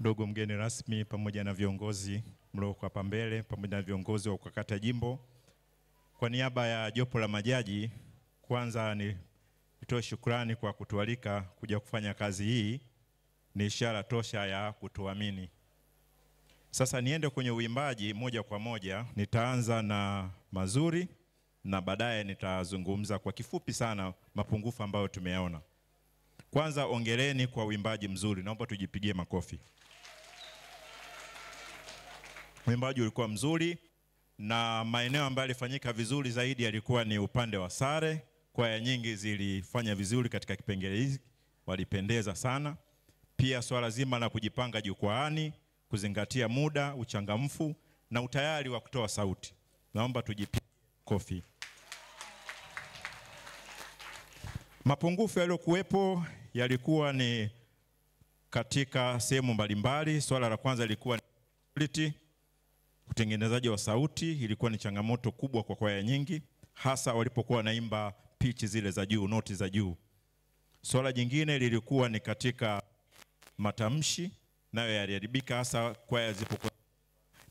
ndugu mgeni rasmi pamoja na viongozi mlioko hapa mbele pamoja na viongozi wa ukakata jimbo, kwa niaba ya jopo la majaji, kwanza nitoe shukrani kwa kutualika kuja kufanya kazi hii. Ni ishara tosha ya kutuamini. Sasa niende kwenye uimbaji moja kwa moja. Nitaanza na mazuri na baadaye nitazungumza kwa kifupi sana mapungufu ambayo tumeyaona. Kwanza ongereni kwa uimbaji mzuri. Naomba tujipigie makofi. Uimbaji ulikuwa mzuri na maeneo ambayo yalifanyika vizuri zaidi yalikuwa ni upande wa sare. Kwaya nyingi zilifanya vizuri katika kipengele hiki, walipendeza sana. Pia swala zima la kujipanga jukwaani, kuzingatia muda, uchangamfu na utayari wa kutoa sauti. Naomba tujipigie makofi. Mapungufu yaliyokuwepo yalikuwa ni katika sehemu mbalimbali. Swala la kwanza lilikuwa ni quality. Utengenezaji wa sauti ilikuwa ni changamoto kubwa kwa kwaya nyingi, hasa walipokuwa naimba pitch zile za juu, noti za juu. Swala jingine lilikuwa ni katika matamshi, nayo yaliharibika hasa kwaya zilipokuwa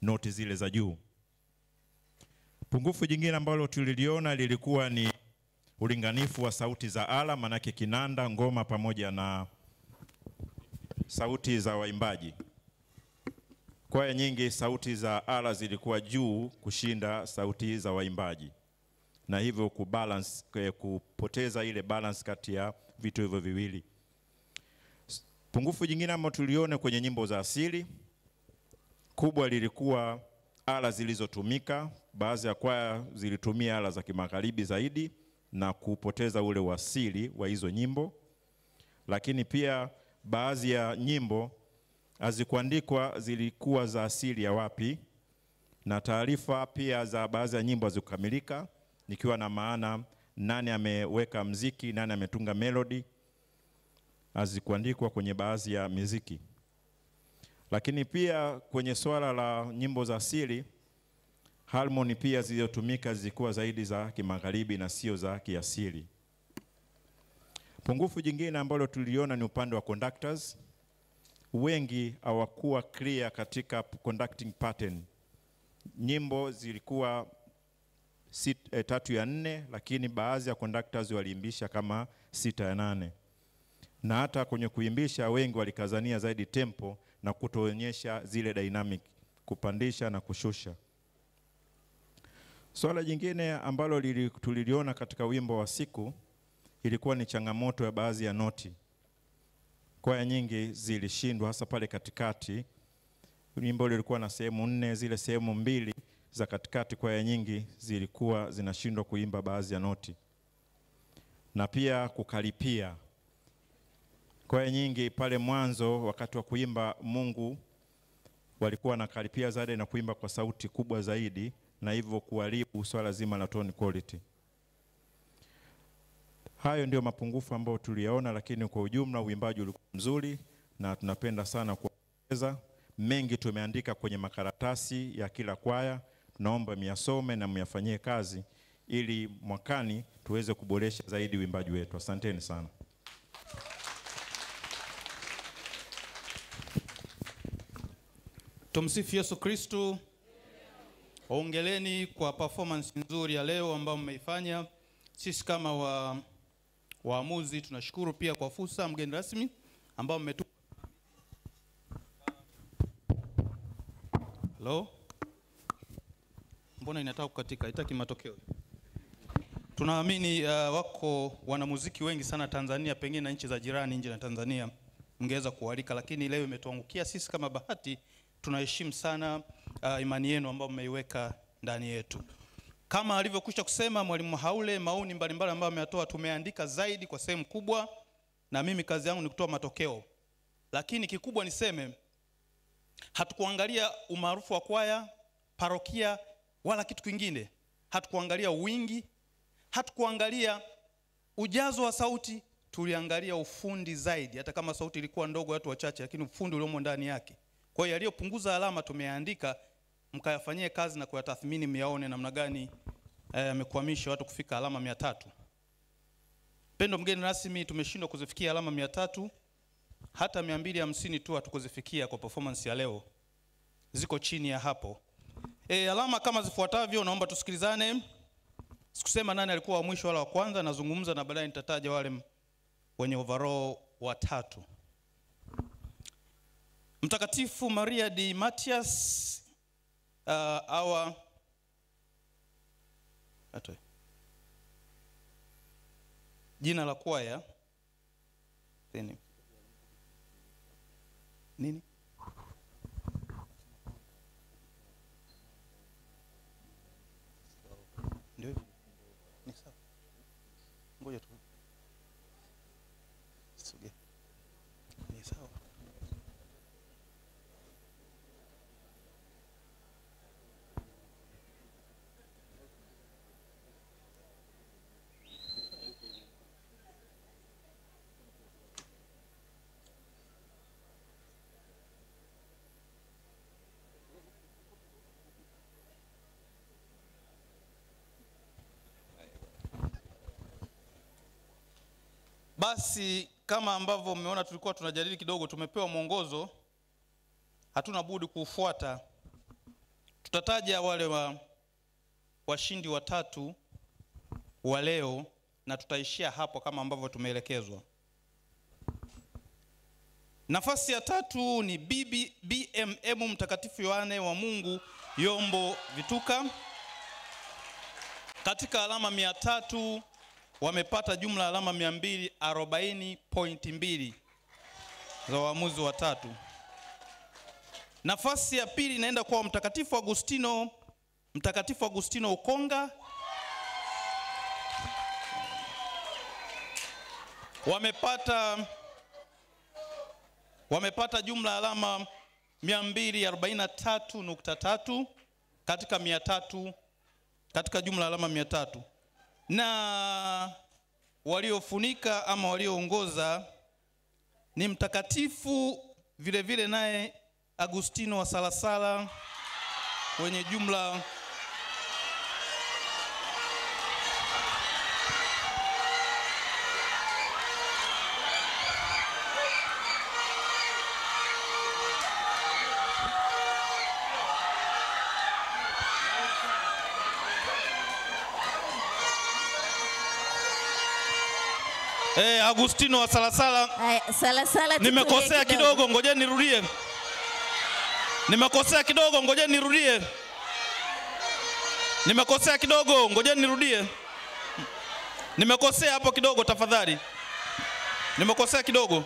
noti zile za juu. Pungufu jingine ambalo tuliliona lilikuwa ni ulinganifu wa sauti za ala, manake kinanda, ngoma pamoja na sauti za waimbaji. Kwaya nyingi sauti za ala zilikuwa juu kushinda sauti za waimbaji, na hivyo kupoteza ile balance kati ya vitu hivyo viwili. Pungufu jingine ambalo tuliona kwenye nyimbo za asili kubwa lilikuwa ala zilizotumika. Baadhi ya kwaya zilitumia ala za kimagharibi zaidi na kupoteza ule uasili wa hizo nyimbo. Lakini pia baadhi ya nyimbo hazikuandikwa zilikuwa za asili ya wapi, na taarifa pia za baadhi ya nyimbo hazikukamilika, nikiwa na maana nani ameweka mziki, nani ametunga melody, hazikuandikwa kwenye baadhi ya muziki. Lakini pia kwenye swala la nyimbo za asili, harmony pia zilizotumika zilikuwa zaidi za kimagharibi na sio za kiasili. Pungufu jingine ambalo tuliona ni upande wa conductors. Wengi hawakuwa clear katika conducting pattern. Nyimbo zilikuwa 3 ya 4, lakini baadhi ya conductors waliimbisha kama 6 ya 8. Na hata kwenye kuimbisha wengi walikazania zaidi tempo na kutoonyesha zile dynamic, kupandisha na kushusha. Swala jingine ambalo tuliliona katika wimbo wa siku ilikuwa ni changamoto ya baadhi ya noti. Kwaya nyingi zilishindwa hasa pale katikati. Wimbo ulikuwa na sehemu 4, zile sehemu 2 za katikati kwaya nyingi zilikuwa zinashindwa kuimba baadhi ya noti. Na pia kukaripia. Kwaya nyingi pale mwanzo wakati wa kuimba Mungu walikuwa na karipia zaidi na kuimba kwa sauti kubwa zaidi, na hivyo kuharibu swala zima la tone quality. Hayo ndio mapungufu ambayo tuliyaona, lakini kwa ujumla uimbaji ulikuwa mzuri na tunapenda sana kuongeza. Mengi tumeandika kwenye makaratasi ya kila kwaya. Naomba myasome na myafanyie kazi ili mwakani tuweze kuboresha zaidi uimbaji wetu. Asanteni sana. Tumsifu Yesu Kristo. Hongereni kwa performance nzuri ya leo ambayo mmeifanya. Sisi kama waamuzi tunashukuru pia kwa fursa, mgeni rasmi ambao mmetupa. Hello? Mbona inataka kukatika? Haitaki matokeo. Tunaamini wako wanamuziki wengi sana Tanzania, pengine na nchi za jirani nje na Tanzania mngeweza kualika, lakini leo imetuangukia sisi kama bahati. Tunaheshimu sana imani yenu ambayo mmeiweka ndani yetu. Kama alivyokwisha kusema Mwalimu Haule, maoni mbalimbali ambayo ameyatoa tumeandika zaidi kwa sehemu kubwa, na mimi kazi yangu ni kutoa matokeo. Lakini kikubwa niseme, hatukuangalia umaarufu wa kwaya, parokia wala kitu kingine. Hatukuangalia wingi, hatukuangalia ujazo wa sauti, tuliangalia ufundi zaidi. Hata kama sauti ilikuwa ndogo watu wachache, lakini ufundi uliomo ndani yake. Kwa hiyo yaliyopunguza alama tumeandika, mkayafanyie kazi na kuyatathmini, myaone namna gani amekwamisha watu kufika alama 300. Pendo mgeni rasmi, tumeshindwa kuzifikia alama 300 hata 250 tu hatukuzifikia kwa performance ya leo, ziko chini ya hapo. Alama kama zifuatavyo, naomba tusikilizane. Sikusema nani alikuwa wa mwisho wala wa kwanza, nazungumza na baadaye nitataja wale wenye overall watatu. Mtakatifu Maria di Matias, jina la kwaya nini? Ndio ni sawa, ngoja tu sogea, ni sawa. Basi kama ambavyo mmeona tulikuwa tunajadili kidogo, tumepewa mwongozo, hatuna budi kuufuata. Tutataja wale washindi watatu wa leo na tutaishia hapo kama ambavyo tumeelekezwa. Nafasi ya tatu ni BMM Mtakatifu Yohane wa Mungu Yombo Vituka. Katika alama 300 wamepata jumla alama 240.2 za waamuzi watatu. Nafasi ya pili inaenda kwa Mtakatifu Agustino Ukonga. Wamepata jumla alama 243.3 katika 300, katika jumla alama 300. Na waliofunika ama walioongoza ni Mtakatifu vile vile naye Agustino wa Salasala wenye jumla Agustino wa Salasala. Salasala Nimekosea kidogo, ngoja nirudie. Nimekosea kidogo, ngoja nirudie. Nimekosea kidogo, ngoja nirudie. Nimekosea hapo kidogo tafadhali. Nimekosea kidogo.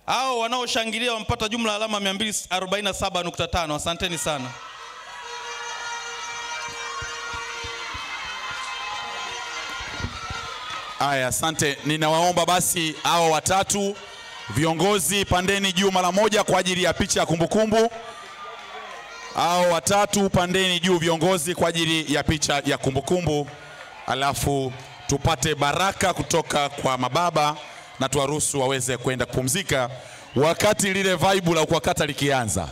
Hao wanaoshangilia wampata jumla alama 247.5. Asanteni sana. Aya, asante. Ninawaomba basi hao watatu viongozi pandeni juu mara moja kwa ajili ya picha ya kumbukumbu. Hao watatu pandeni juu viongozi kwa ajili ya picha ya kumbukumbu. Alafu tupate baraka kutoka kwa mababa na tuwaruhusu waweze kwenda kupumzika wakati lile vibe la kuwakata likianza.